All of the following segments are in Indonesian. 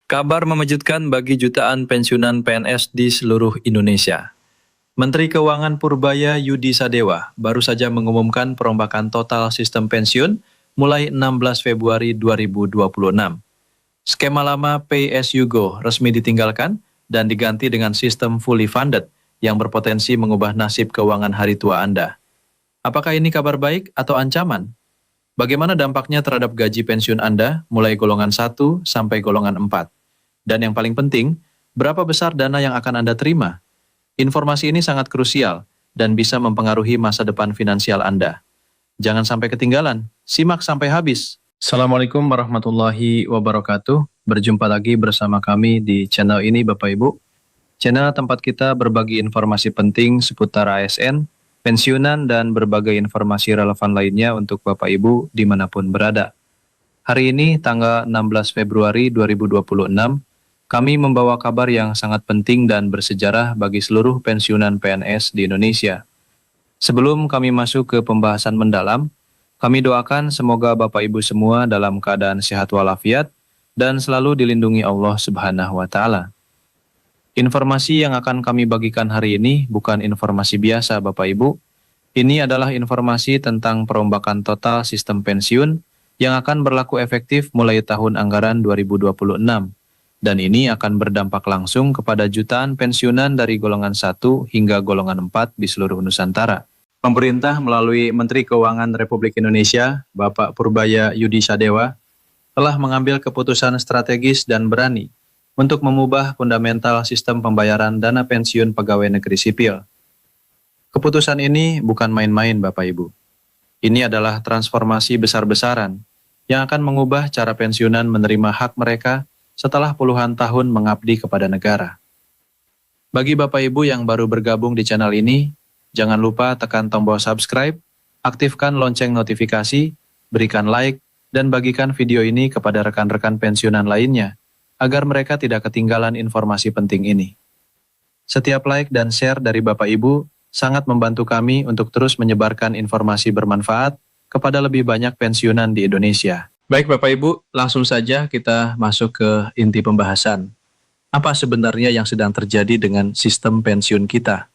Kabar mengejutkan bagi jutaan pensiunan PNS di seluruh Indonesia. Menteri Keuangan Purbaya Yudi Sadewa baru saja mengumumkan perombakan total sistem pensiun mulai 16 Februari 2026. Skema lama Pay as you go resmi ditinggalkan dan diganti dengan sistem fully funded yang berpotensi mengubah nasib keuangan hari tua Anda. Apakah ini kabar baik atau ancaman? Bagaimana dampaknya terhadap gaji pensiun Anda mulai golongan 1 sampai golongan 4? Dan yang paling penting, berapa besar dana yang akan Anda terima? Informasi ini sangat krusial dan bisa mempengaruhi masa depan finansial Anda. Jangan sampai ketinggalan, simak sampai habis. Assalamualaikum warahmatullahi wabarakatuh. Berjumpa lagi bersama kami di channel ini Bapak Ibu. Channel tempat kita berbagi informasi penting seputar ASN, pensiunan, dan berbagai informasi relevan lainnya untuk Bapak Ibu dimanapun berada. Hari ini tanggal 16 Februari 2026, kami membawa kabar yang sangat penting dan bersejarah bagi seluruh pensiunan PNS di Indonesia. Sebelum kami masuk ke pembahasan mendalam, kami doakan semoga Bapak Ibu semua dalam keadaan sehat walafiat dan selalu dilindungi Allah Subhanahu wa Ta'ala. Informasi yang akan kami bagikan hari ini bukan informasi biasa Bapak Ibu. Ini adalah informasi tentang perombakan total sistem pensiun yang akan berlaku efektif mulai tahun anggaran 2026. Dan ini akan berdampak langsung kepada jutaan pensiunan dari golongan 1 hingga golongan 4 di seluruh Nusantara. Pemerintah melalui Menteri Keuangan Republik Indonesia, Bapak Purbaya Yudi Sadewa, telah mengambil keputusan strategis dan berani untuk mengubah fundamental sistem pembayaran dana pensiun pegawai negeri sipil. Keputusan ini bukan main-main Bapak Ibu. Ini adalah transformasi besar-besaran yang akan mengubah cara pensiunan menerima hak mereka setelah puluhan tahun mengabdi kepada negara. Bagi Bapak Ibu yang baru bergabung di channel ini, jangan lupa tekan tombol subscribe, aktifkan lonceng notifikasi, berikan like, dan bagikan video ini kepada rekan-rekan pensiunan lainnya, agar mereka tidak ketinggalan informasi penting ini. Setiap like dan share dari Bapak Ibu sangat membantu kami untuk terus menyebarkan informasi bermanfaat kepada lebih banyak pensiunan di Indonesia. Baik Bapak Ibu, langsung saja kita masuk ke inti pembahasan. Apa sebenarnya yang sedang terjadi dengan sistem pensiun kita?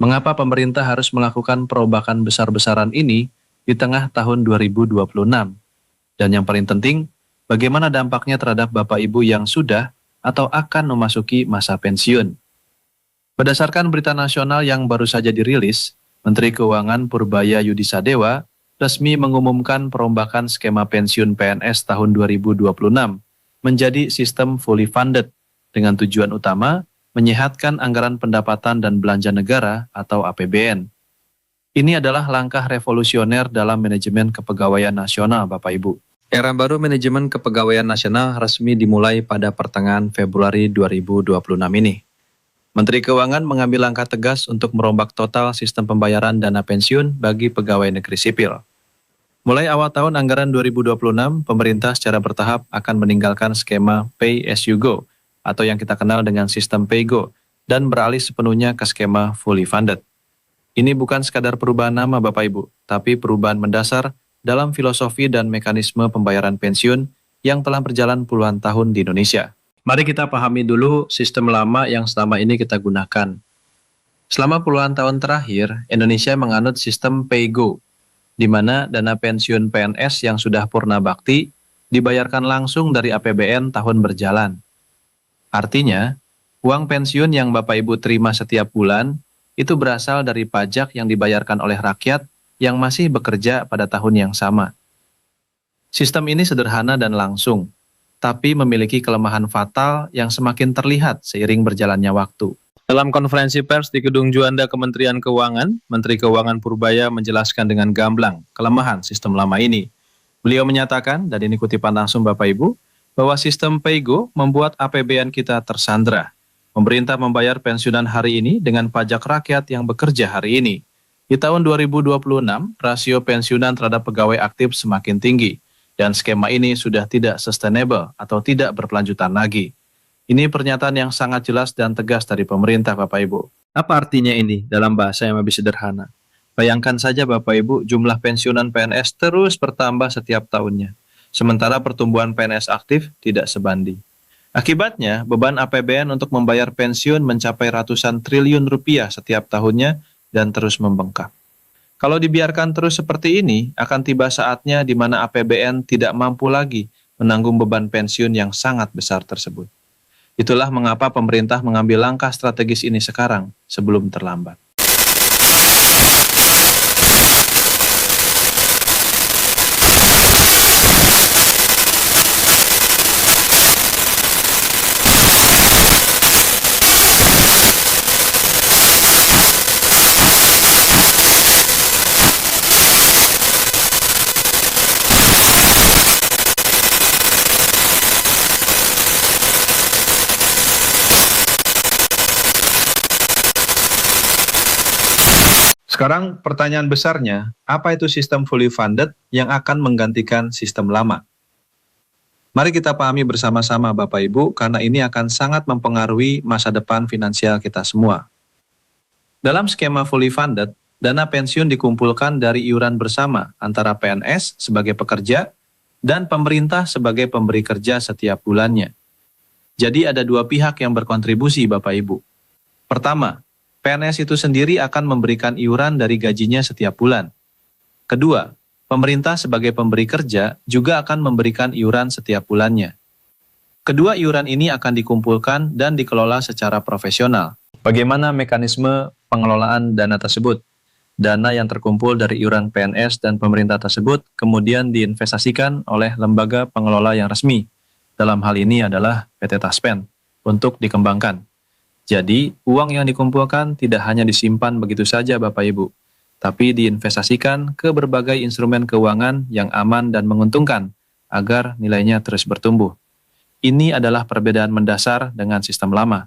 Mengapa pemerintah harus melakukan perombakan besar-besaran ini di tengah tahun 2026? Dan yang paling penting, bagaimana dampaknya terhadap Bapak Ibu yang sudah atau akan memasuki masa pensiun? Berdasarkan berita nasional yang baru saja dirilis, Menteri Keuangan Purbaya Yudi Sadewa resmi mengumumkan perombakan skema pensiun PNS tahun 2026 menjadi sistem fully funded dengan tujuan utama menyehatkan anggaran pendapatan dan belanja negara atau APBN. Ini adalah langkah revolusioner dalam manajemen kepegawaian nasional Bapak Ibu. Era baru manajemen kepegawaian nasional resmi dimulai pada pertengahan Februari 2026 ini. Menteri Keuangan mengambil langkah tegas untuk merombak total sistem pembayaran dana pensiun bagi pegawai negeri sipil. Mulai awal tahun anggaran 2026, pemerintah secara bertahap akan meninggalkan skema Pay as you go atau yang kita kenal dengan sistem PayGo dan beralih sepenuhnya ke skema fully funded. Ini bukan sekadar perubahan nama Bapak Ibu, tapi perubahan mendasar dalam filosofi dan mekanisme pembayaran pensiun yang telah berjalan puluhan tahun di Indonesia. Mari kita pahami dulu sistem lama yang selama ini kita gunakan. Selama puluhan tahun terakhir, Indonesia menganut sistem PayGo, di mana dana pensiun PNS yang sudah purna bakti dibayarkan langsung dari APBN tahun berjalan. Artinya, uang pensiun yang Bapak Ibu terima setiap bulan itu berasal dari pajak yang dibayarkan oleh rakyat yang masih bekerja pada tahun yang sama. Sistem ini sederhana dan langsung, tapi memiliki kelemahan fatal yang semakin terlihat seiring berjalannya waktu. Dalam konferensi pers di Gedung Juanda Kementerian Keuangan, Menteri Keuangan Purbaya menjelaskan dengan gamblang kelemahan sistem lama ini. Beliau menyatakan, dan ini kutipan langsung Bapak Ibu, bahwa sistem PayGo membuat APBN kita tersandra. Pemerintah membayar pensiunan hari ini dengan pajak rakyat yang bekerja hari ini. Di tahun 2026, rasio pensiunan terhadap pegawai aktif semakin tinggi, dan skema ini sudah tidak sustainable atau tidak berkelanjutan lagi. Ini pernyataan yang sangat jelas dan tegas dari pemerintah Bapak Ibu. Apa artinya ini dalam bahasa yang lebih sederhana? Bayangkan saja Bapak Ibu, jumlah pensiunan PNS terus bertambah setiap tahunnya. Sementara pertumbuhan PNS aktif tidak sebanding. Akibatnya, beban APBN untuk membayar pensiun mencapai ratusan triliun rupiah setiap tahunnya dan terus membengkak. Kalau dibiarkan terus seperti ini, akan tiba saatnya di mana APBN tidak mampu lagi menanggung beban pensiun yang sangat besar tersebut. Itulah mengapa pemerintah mengambil langkah strategis ini sekarang, sebelum terlambat. Sekarang pertanyaan besarnya, apa itu sistem fully funded yang akan menggantikan sistem lama? Mari kita pahami bersama-sama Bapak Ibu, karena ini akan sangat mempengaruhi masa depan finansial kita semua. Dalam skema fully funded, dana pensiun dikumpulkan dari iuran bersama antara PNS sebagai pekerja dan pemerintah sebagai pemberi kerja setiap bulannya. Jadi ada dua pihak yang berkontribusi Bapak Ibu. Pertama, PNS itu sendiri akan memberikan iuran dari gajinya setiap bulan. Kedua, pemerintah sebagai pemberi kerja juga akan memberikan iuran setiap bulannya. Kedua iuran ini akan dikumpulkan dan dikelola secara profesional. Bagaimana mekanisme pengelolaan dana tersebut? Dana yang terkumpul dari iuran PNS dan pemerintah tersebut kemudian diinvestasikan oleh lembaga pengelola yang resmi. Dalam hal ini adalah PT Taspen untuk dikembangkan. Jadi, uang yang dikumpulkan tidak hanya disimpan begitu saja Bapak Ibu, tapi diinvestasikan ke berbagai instrumen keuangan yang aman dan menguntungkan agar nilainya terus bertumbuh. Ini adalah perbedaan mendasar dengan sistem lama.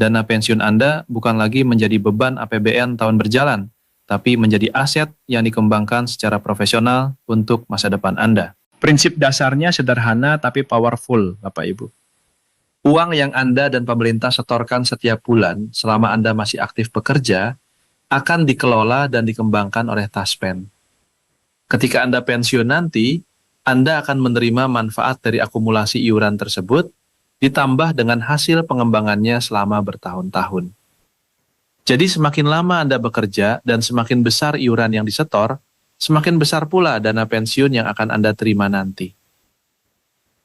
Dana pensiun Anda bukan lagi menjadi beban APBN tahun berjalan, tapi menjadi aset yang dikembangkan secara profesional untuk masa depan Anda. Prinsip dasarnya sederhana tapi powerful, Bapak Ibu. Uang yang Anda dan pemerintah setorkan setiap bulan selama Anda masih aktif bekerja akan dikelola dan dikembangkan oleh Taspen. Ketika Anda pensiun nanti, Anda akan menerima manfaat dari akumulasi iuran tersebut ditambah dengan hasil pengembangannya selama bertahun-tahun. Jadi semakin lama Anda bekerja dan semakin besar iuran yang disetor, semakin besar pula dana pensiun yang akan Anda terima nanti.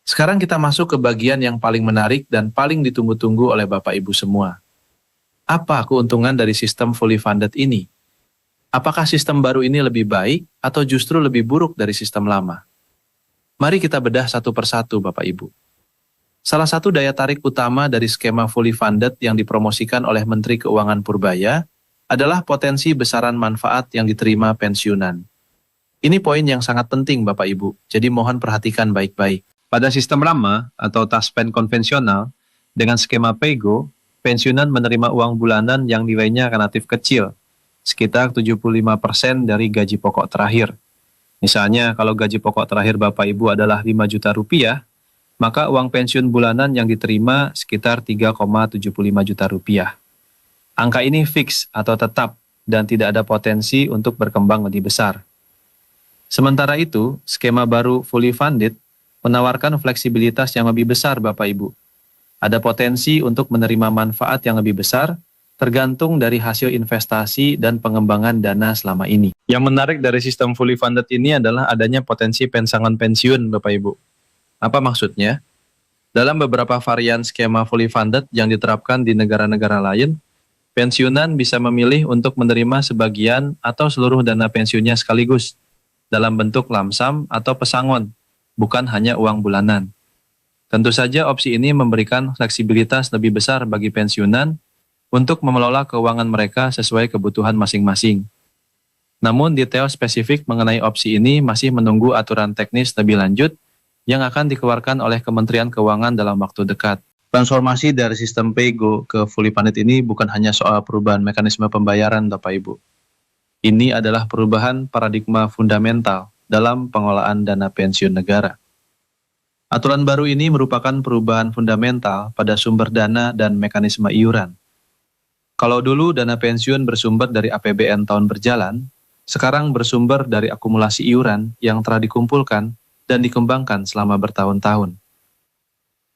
Sekarang kita masuk ke bagian yang paling menarik dan paling ditunggu-tunggu oleh Bapak Ibu semua. Apa keuntungan dari sistem fully funded ini? Apakah sistem baru ini lebih baik atau justru lebih buruk dari sistem lama? Mari kita bedah satu persatu Bapak Ibu. Salah satu daya tarik utama dari skema fully funded yang dipromosikan oleh Menteri Keuangan Purbaya adalah potensi besaran manfaat yang diterima pensiunan. Ini poin yang sangat penting Bapak Ibu, jadi mohon perhatikan baik-baik. Pada sistem lama atau Taspen konvensional, dengan skema PEGO, pensiunan menerima uang bulanan yang nilainya relatif kecil, sekitar 75% dari gaji pokok terakhir. Misalnya, kalau gaji pokok terakhir Bapak Ibu adalah 5 juta rupiah, maka uang pensiun bulanan yang diterima sekitar 3,75 juta rupiah. Angka ini fix atau tetap dan tidak ada potensi untuk berkembang lebih besar. Sementara itu, skema baru fully funded menawarkan fleksibilitas yang lebih besar Bapak Ibu. Ada potensi untuk menerima manfaat yang lebih besar, tergantung dari hasil investasi dan pengembangan dana selama ini. Yang menarik dari sistem fully funded ini adalah adanya potensi pensangon pensiun Bapak Ibu. Apa maksudnya? Dalam beberapa varian skema fully funded yang diterapkan di negara-negara lain, pensiunan bisa memilih untuk menerima sebagian atau seluruh dana pensiunnya sekaligus, dalam bentuk lamsam atau pesangon, bukan hanya uang bulanan. Tentu saja opsi ini memberikan fleksibilitas lebih besar bagi pensiunan untuk mengelola keuangan mereka sesuai kebutuhan masing-masing. Namun detail spesifik mengenai opsi ini masih menunggu aturan teknis lebih lanjut yang akan dikeluarkan oleh Kementerian Keuangan dalam waktu dekat. Transformasi dari sistem PEGO ke fully funded ini bukan hanya soal perubahan mekanisme pembayaran Bapak Ibu. Ini adalah perubahan paradigma fundamental dalam pengelolaan dana pensiun negara. Aturan baru ini merupakan perubahan fundamental pada sumber dana dan mekanisme iuran. Kalau dulu dana pensiun bersumber dari APBN tahun berjalan, sekarang bersumber dari akumulasi iuran yang telah dikumpulkan dan dikembangkan selama bertahun-tahun.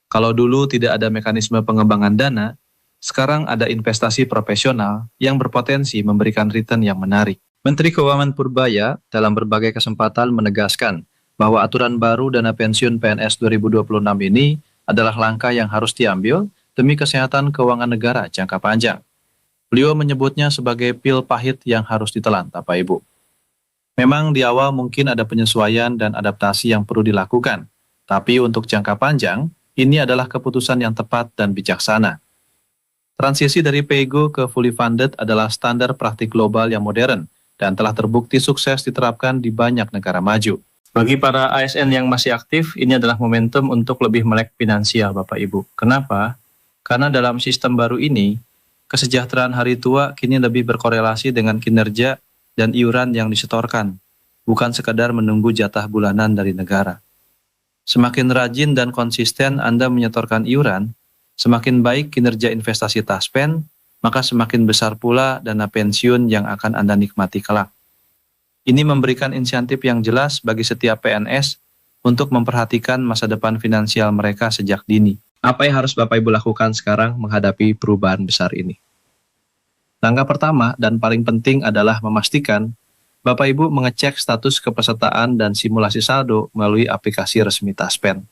Kalau dulu tidak ada mekanisme pengembangan dana, sekarang ada investasi profesional yang berpotensi memberikan return yang menarik. Menteri Keuangan Purbaya dalam berbagai kesempatan menegaskan bahwa aturan baru dana pensiun PNS 2026 ini adalah langkah yang harus diambil demi kesehatan keuangan negara jangka panjang. Beliau menyebutnya sebagai pil pahit yang harus ditelan, Bapak Ibu. Memang di awal mungkin ada penyesuaian dan adaptasi yang perlu dilakukan, tapi untuk jangka panjang, ini adalah keputusan yang tepat dan bijaksana. Transisi dari PEGO ke fully funded adalah standar praktik global yang modern dan telah terbukti sukses diterapkan di banyak negara maju. Bagi para ASN yang masih aktif, ini adalah momentum untuk lebih melek finansial, Bapak Ibu. Kenapa? Karena dalam sistem baru ini, kesejahteraan hari tua kini lebih berkorelasi dengan kinerja dan iuran yang disetorkan, bukan sekadar menunggu jatah bulanan dari negara. Semakin rajin dan konsisten Anda menyetorkan iuran, semakin baik kinerja investasi Taspen, maka semakin besar pula dana pensiun yang akan Anda nikmati kelak. Ini memberikan insentif yang jelas bagi setiap PNS untuk memperhatikan masa depan finansial mereka sejak dini. Apa yang harus Bapak Ibu lakukan sekarang menghadapi perubahan besar ini? Langkah pertama dan paling penting adalah memastikan Bapak Ibu mengecek status kepesertaan dan simulasi saldo melalui aplikasi resmi Taspen.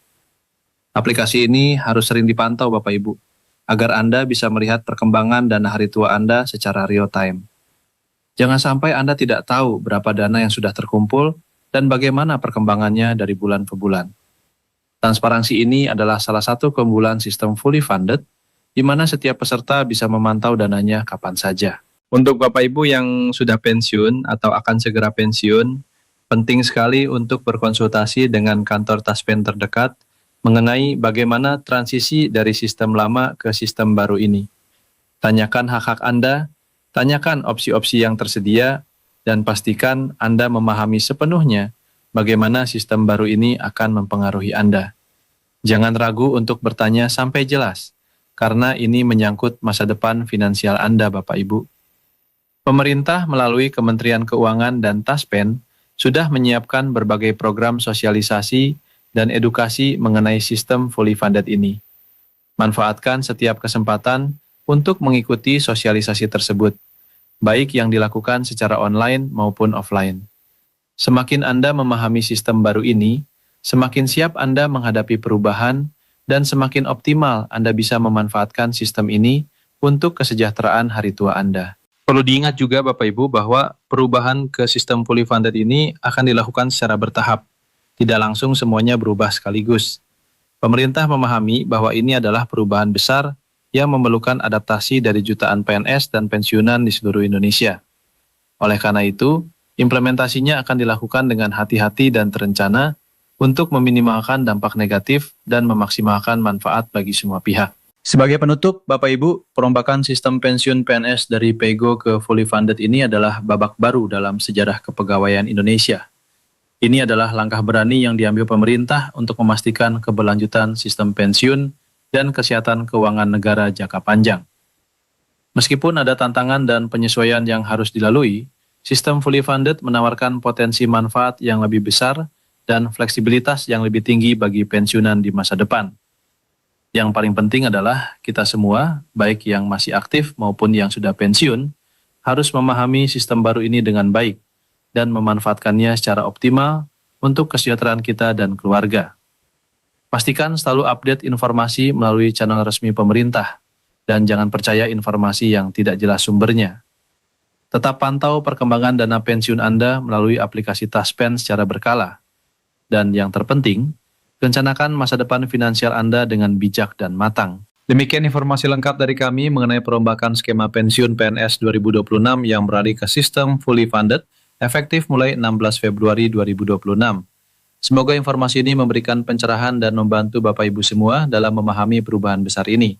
Aplikasi ini harus sering dipantau Bapak Ibu, agar Anda bisa melihat perkembangan dana hari tua Anda secara real time. Jangan sampai Anda tidak tahu berapa dana yang sudah terkumpul dan bagaimana perkembangannya dari bulan ke bulan. Transparansi ini adalah salah satu keunggulan sistem fully funded, di mana setiap peserta bisa memantau dananya kapan saja. Untuk Bapak Ibu yang sudah pensiun atau akan segera pensiun, penting sekali untuk berkonsultasi dengan kantor Taspen terdekat mengenai bagaimana transisi dari sistem lama ke sistem baru ini. Tanyakan hak-hak Anda, tanyakan opsi-opsi yang tersedia, dan pastikan Anda memahami sepenuhnya bagaimana sistem baru ini akan mempengaruhi Anda. Jangan ragu untuk bertanya sampai jelas, karena ini menyangkut masa depan finansial Anda, Bapak Ibu. Pemerintah melalui Kementerian Keuangan dan Taspen sudah menyiapkan berbagai program sosialisasi dan edukasi mengenai sistem fully funded ini. Manfaatkan setiap kesempatan untuk mengikuti sosialisasi tersebut, baik yang dilakukan secara online maupun offline. Semakin Anda memahami sistem baru ini, semakin siap Anda menghadapi perubahan, dan semakin optimal Anda bisa memanfaatkan sistem ini untuk kesejahteraan hari tua Anda. Perlu diingat juga Bapak Ibu bahwa perubahan ke sistem fully funded ini akan dilakukan secara bertahap, tidak langsung semuanya berubah sekaligus. Pemerintah memahami bahwa ini adalah perubahan besar yang memerlukan adaptasi dari jutaan PNS dan pensiunan di seluruh Indonesia. Oleh karena itu, implementasinya akan dilakukan dengan hati-hati dan terencana untuk meminimalkan dampak negatif dan memaksimalkan manfaat bagi semua pihak. Sebagai penutup, Bapak Ibu, perombakan sistem pensiun PNS dari PEGO ke fully funded ini adalah babak baru dalam sejarah kepegawaian Indonesia. Ini adalah langkah berani yang diambil pemerintah untuk memastikan keberlanjutan sistem pensiun dan kesehatan keuangan negara jangka panjang. Meskipun ada tantangan dan penyesuaian yang harus dilalui, sistem fully funded menawarkan potensi manfaat yang lebih besar dan fleksibilitas yang lebih tinggi bagi pensiunan di masa depan. Yang paling penting adalah kita semua, baik yang masih aktif maupun yang sudah pensiun, harus memahami sistem baru ini dengan baik dan memanfaatkannya secara optimal untuk kesejahteraan kita dan keluarga. Pastikan selalu update informasi melalui channel resmi pemerintah dan jangan percaya informasi yang tidak jelas sumbernya. Tetap pantau perkembangan dana pensiun Anda melalui aplikasi Taspen secara berkala. Dan yang terpenting, rencanakan masa depan finansial Anda dengan bijak dan matang. Demikian informasi lengkap dari kami mengenai perombakan skema pensiun PNS 2026 yang beralih ke sistem fully funded, efektif mulai 16 Februari 2026. Semoga informasi ini memberikan pencerahan dan membantu Bapak Ibu semua dalam memahami perubahan besar ini.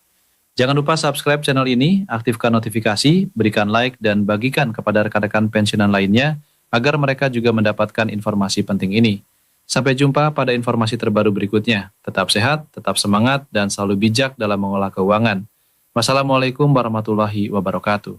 Jangan lupa subscribe channel ini, aktifkan notifikasi, berikan like, dan bagikan kepada rekan-rekan pensiunan lainnya agar mereka juga mendapatkan informasi penting ini. Sampai jumpa pada informasi terbaru berikutnya. Tetap sehat, tetap semangat, dan selalu bijak dalam mengolah keuangan. Wassalamualaikum warahmatullahi wabarakatuh.